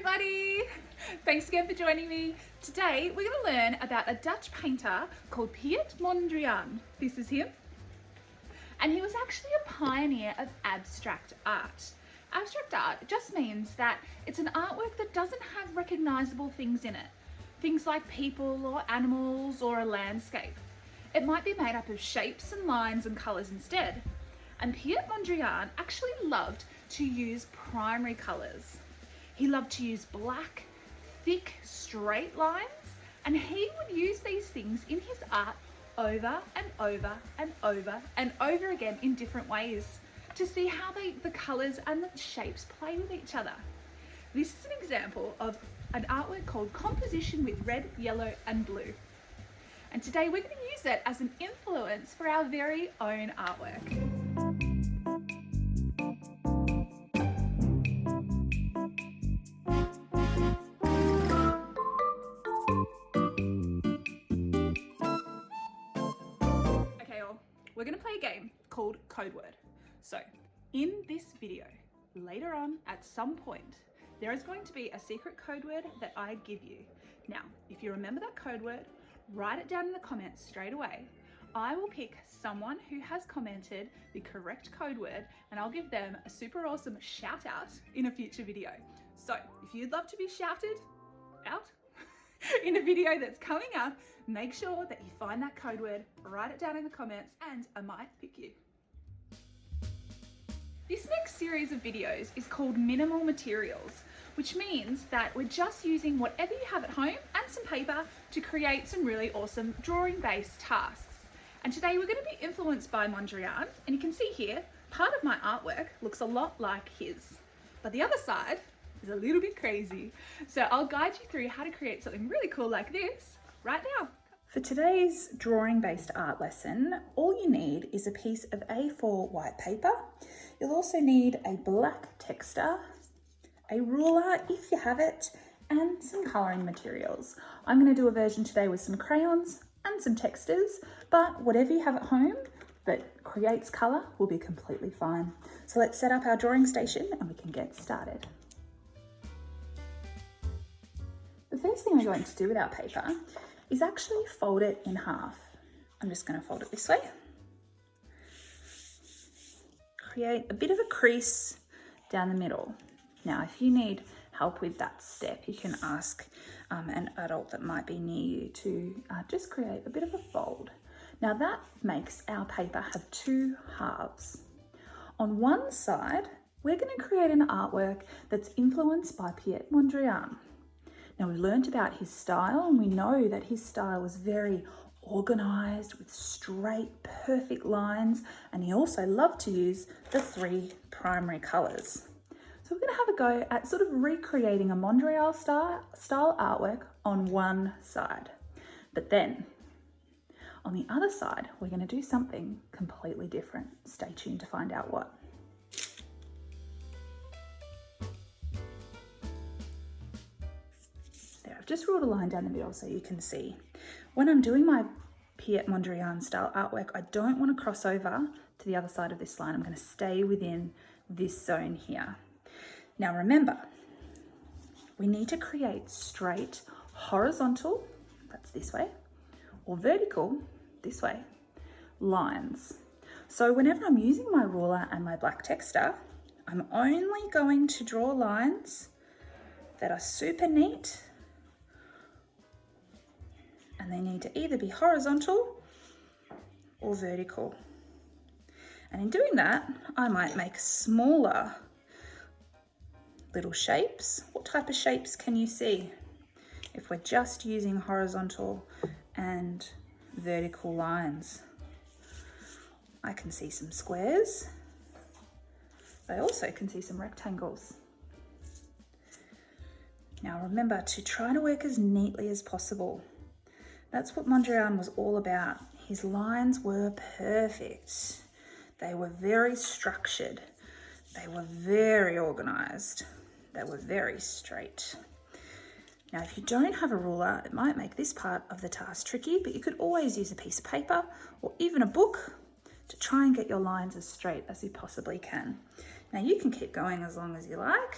everybody! Thanks again for joining me. Today we're going to learn about a Dutch painter called Piet Mondrian. This is him. And he was actually a pioneer of abstract art. Abstract art just means that it's an artwork that doesn't have recognizable things in it. Things like people or animals or a landscape. It might be made up of shapes and lines and colors instead. And Piet Mondrian actually loved to use primary colors. He loved to use black, thick, straight lines, and he would use these things in his art over and over and over and over again in different ways to see how the colors and the shapes play with each other. This is an example of an artwork called Composition with Red, Yellow and Blue. And today we're going to use it as an influence for our very own artwork. We're going to play a game called Code Word. So in this video, later on at some point, there is going to be a secret code word that I give you. Now, if you remember that code word, write it down in the comments straight away. I will pick someone who has commented the correct code word and I'll give them a super awesome shout out in a future video. So if you'd love to be shouted out in a video that's coming up, make sure that you find that code word, write it down in the comments, and I might pick you. This next series of videos is called minimal materials, which means that we're just using whatever you have at home and some paper to create some really awesome drawing-based tasks. And today we're going to be influenced by Mondrian, and you can see here, part of my artwork looks a lot like his, but the other side is a little bit crazy. So I'll guide you through how to create something really cool like this right now. For today's drawing-based art lesson, all you need is a piece of A4 white paper. You'll also need a black texter, a ruler if you have it, and some colouring materials. I'm going to do a version today with some crayons and some textures, but whatever you have at home that creates colour will be completely fine. So let's set up our drawing station and we can get started. The first thing we're going to do with our paper is actually fold it in half. I'm just going to fold it this way. Create a bit of a crease down the middle. Now, if you need help with that step, you can ask an adult that might be near you to just create a bit of a fold. Now that makes our paper have two halves. On one side, we're going to create an artwork that's influenced by Piet Mondrian. Now, we learnt about his style and we know that his style was very organised with straight, perfect lines, and he also loved to use the three primary colours. So we're going to have a go at sort of recreating a Mondrian-style artwork on one side. But then, on the other side, we're going to do something completely different. Stay tuned to find out what. I've just ruled a line down the middle so you can see. When I'm doing my Piet Mondrian style artwork, I don't want to cross over to the other side of this line. I'm going to stay within this zone here. Now remember, we need to create straight, horizontal, that's this way, or vertical, this way, lines. So whenever I'm using my ruler and my black texter, I'm only going to draw lines that are super neat, and they need to either be horizontal or vertical. And in doing that, I might make smaller little shapes. What type of shapes can you see if we're just using horizontal and vertical lines? I can see some squares, but I also can see some rectangles. Now remember to try to work as neatly as possible. That's what Mondrian was all about. His lines were perfect. They were very structured. They were very organised. They were very straight. Now, if you don't have a ruler, it might make this part of the task tricky, but you could always use a piece of paper or even a book to try and get your lines as straight as you possibly can. Now, you can keep going as long as you like,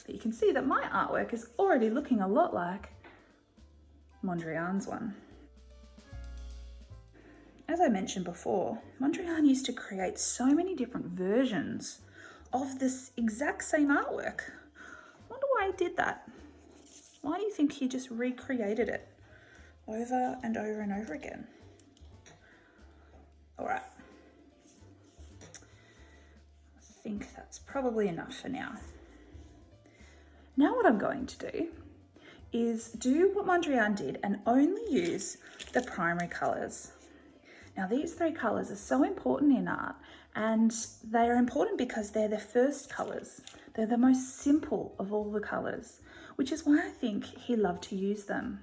But you can see that my artwork is already looking a lot like Mondrian's one. As I mentioned before, Mondrian used to create so many different versions of this exact same artwork. I wonder why he did that. Why do you think he just recreated it over and over and over again? All right. I think that's probably enough for now. Now what I'm going to do is do what Mondrian did and only use the primary colours. Now these three colours are so important in art, and they are important because they're the first colours. They're the most simple of all the colours, which is why I think he loved to use them.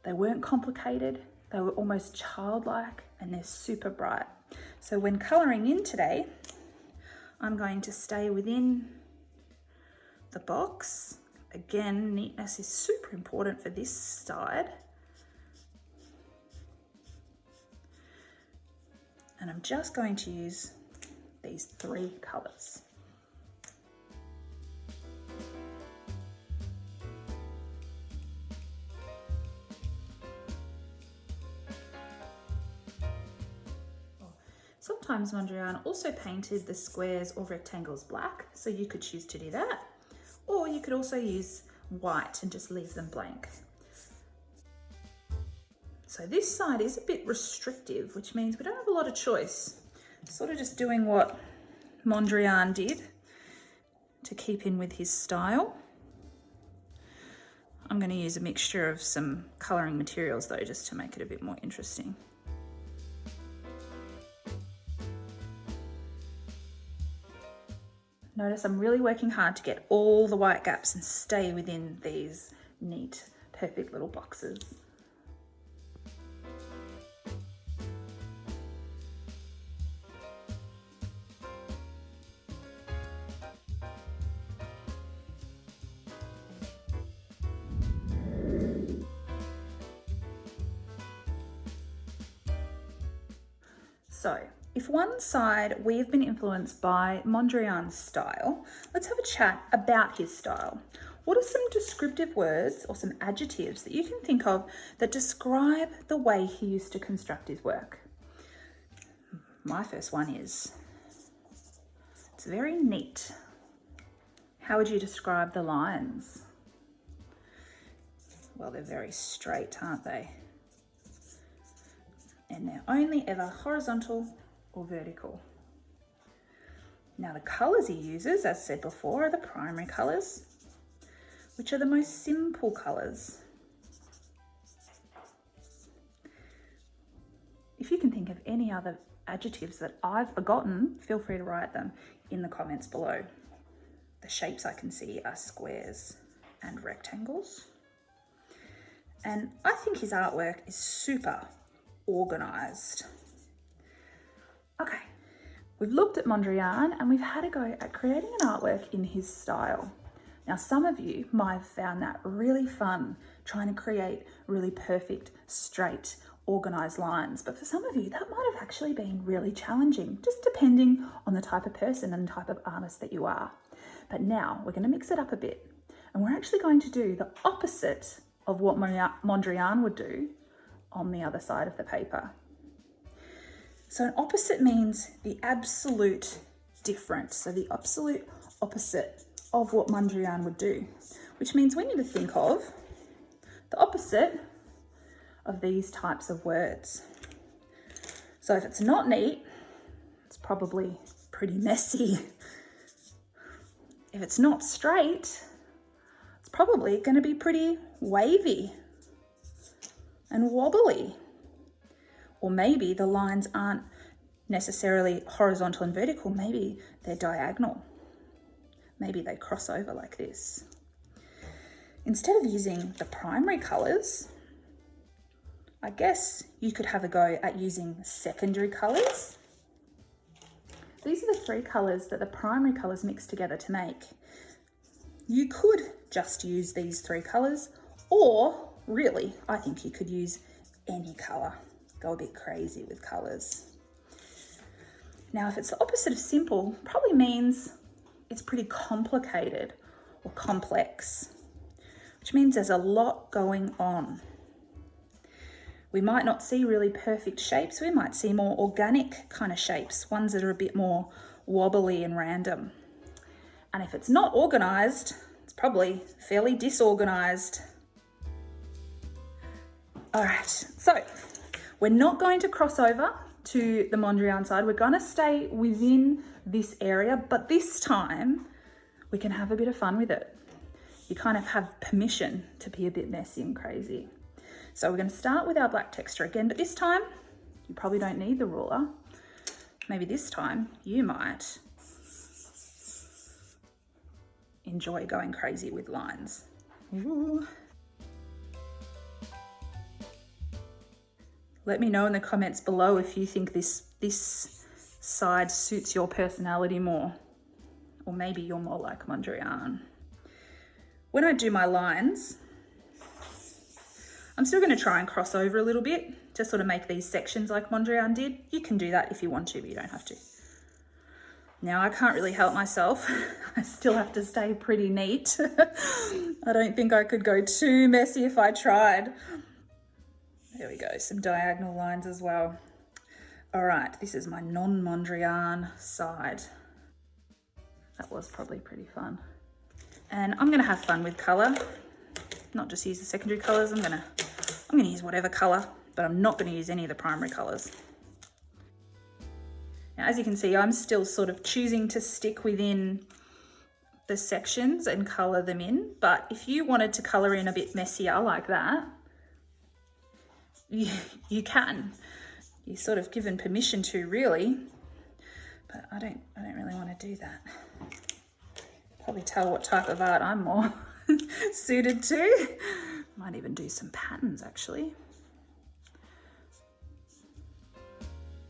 They weren't complicated, they were almost childlike, and they're super bright. So when colouring in today, I'm going to stay within the box. Again, neatness is super important for this side. And I'm just going to use these three colours. Sometimes Mondrian also painted the squares or rectangles black, so you could choose to do that. Or you could also use white and just leave them blank. So this side is a bit restrictive, which means we don't have a lot of choice. Sort of just doing what Mondrian did to keep in with his style. I'm going to use a mixture of some colouring materials though, just to make it a bit more interesting. Notice I'm really working hard to get all the white gaps and stay within these neat, perfect little boxes. So, if one side we've been influenced by Mondrian's style, let's have a chat about his style. What are some descriptive words or some adjectives that you can think of that describe the way he used to construct his work? My first one is, it's very neat. How would you describe the lines? Well, they're very straight, aren't they? And they're only ever horizontal or vertical. Now the colours he uses, as said before, are the primary colours, which are the most simple colours. If you can think of any other adjectives that I've forgotten, feel free to write them in the comments below. The shapes I can see are squares and rectangles. And I think his artwork is super organised. Okay, we've looked at Mondrian and we've had a go at creating an artwork in his style. Now, some of you might have found that really fun, trying to create really perfect, straight, organised lines. But for some of you, that might have actually been really challenging, just depending on the type of person and type of artist that you are. But now we're going to mix it up a bit, and we're actually going to do the opposite of what Mondrian would do on the other side of the paper. So an opposite means the absolute different. So the absolute opposite of what Mondrian would do, which means we need to think of the opposite of these types of words. So if it's not neat, it's probably pretty messy. If it's not straight, it's probably going to be pretty wavy and wobbly. Or maybe the lines aren't necessarily horizontal and vertical, maybe they're diagonal. Maybe they cross over like this. Instead of using the primary colours, I guess you could have a go at using secondary colours. These are the three colours that the primary colours mix together to make. You could just use these three colours, or really, I think you could use any colour. Go a bit crazy with colours. Now, if it's the opposite of simple, probably means it's pretty complicated or complex, which means there's a lot going on. We might not see really perfect shapes. We might see more organic kind of shapes, ones that are a bit more wobbly and random. And if it's not organized, it's probably fairly disorganized. All right, so we're not going to cross over to the Mondrian side. We're going to stay within this area, but this time we can have a bit of fun with it. You kind of have permission to be a bit messy and crazy. So we're going to start with our black texture again, but this time you probably don't need the ruler. Maybe this time you might enjoy going crazy with lines. Ooh. Let me know in the comments below if you think this side suits your personality more, or maybe you're more like Mondrian. When I do my lines, I'm still going to try and cross over a little bit to sort of make these sections like Mondrian did. You can do that if you want to, but you don't have to. Now I can't really help myself. I still have to stay pretty neat. I don't think I could go too messy if I tried. There we go, some diagonal lines as well. All right, this is my non-Mondrian side. That was probably pretty fun. And I'm gonna have fun with color, not just use the secondary colors. I'm gonna use whatever color, but I'm not gonna use any of the primary colors. Now, as you can see, I'm still sort of choosing to stick within the sections and color them in, but if you wanted to color in a bit messier like that, you can. You're sort of given permission to, really, but I don't really want to do that. Probably tell what type of art I'm more suited to. Might even do some patterns actually.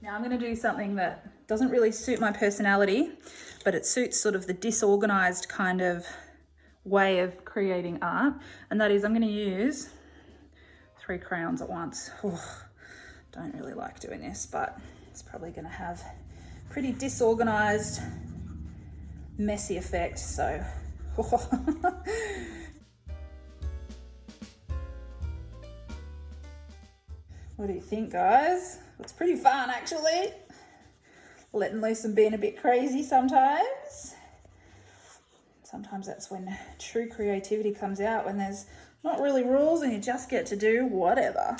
Now I'm going to do something that doesn't really suit my personality, but it suits sort of the disorganized kind of way of creating art, and that is I'm going to use 3 crayons at once. Don't really like doing this, but it's probably going to have pretty disorganized, messy effect. So what do you think, guys? It's pretty fun actually, letting loose and being a bit crazy sometimes. Sometimes that's when true creativity comes out, when there's not really rules and you just get to do whatever.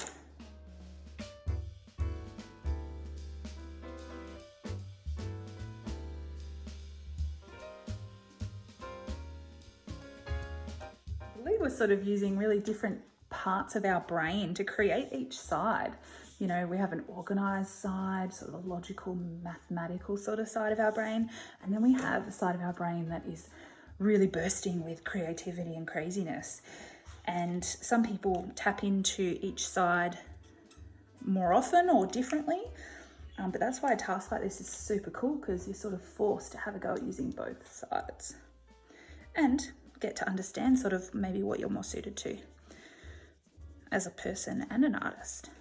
We're sort of using really different parts of our brain to create each side. You know, we have an organized side, sort of a logical, mathematical sort of side of our brain, and then we have a side of our brain that is really bursting with creativity and craziness. And some people tap into each side more often or differently, but that's why a task like this is super cool, because you're sort of forced to have a go at using both sides and get to understand sort of maybe what you're more suited to as a person and an artist.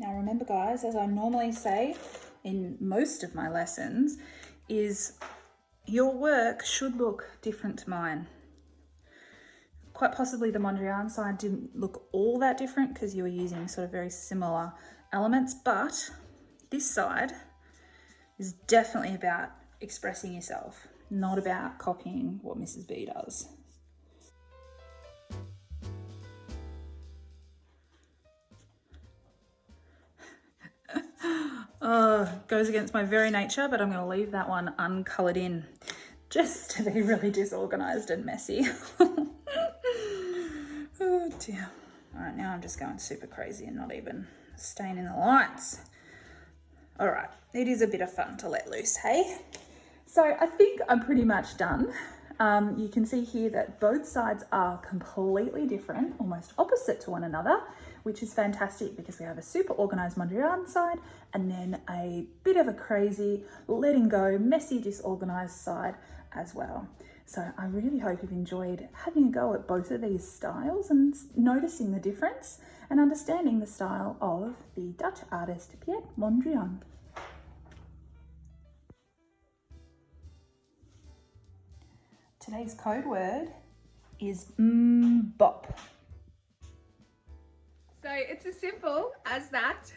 Now remember guys, as I normally say in most of my lessons, is your work should look different to mine. Quite possibly the Mondrian side didn't look all that different because you were using sort of very similar elements, but this side is definitely about expressing yourself, not about copying what Mrs. B does. Goes against my very nature, but I'm going to leave that one uncoloured in just to be really disorganised and messy. Oh dear. All right, now I'm just going super crazy and not even staying in the lines. All right, it is a bit of fun to let loose, hey? So I think I'm pretty much done. You can see here that both sides are completely different, almost opposite to one another, which is fantastic because we have a super organized Mondrian side and then a bit of a crazy, letting go, messy, disorganized side as well. So I really hope you've enjoyed having a go at both of these styles and noticing the difference and understanding the style of the Dutch artist Piet Mondrian. Today's code word is bop. So it's as simple as that.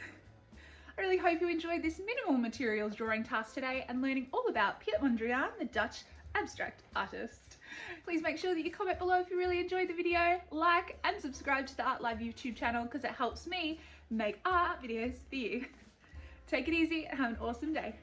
I really hope you enjoyed this minimal materials drawing task today and learning all about Piet Mondrian, the Dutch abstract artist. Please make sure that you comment below if you really enjoyed the video, like and subscribe to the Art Live YouTube channel because it helps me make art videos for you. Take it easy and have an awesome day.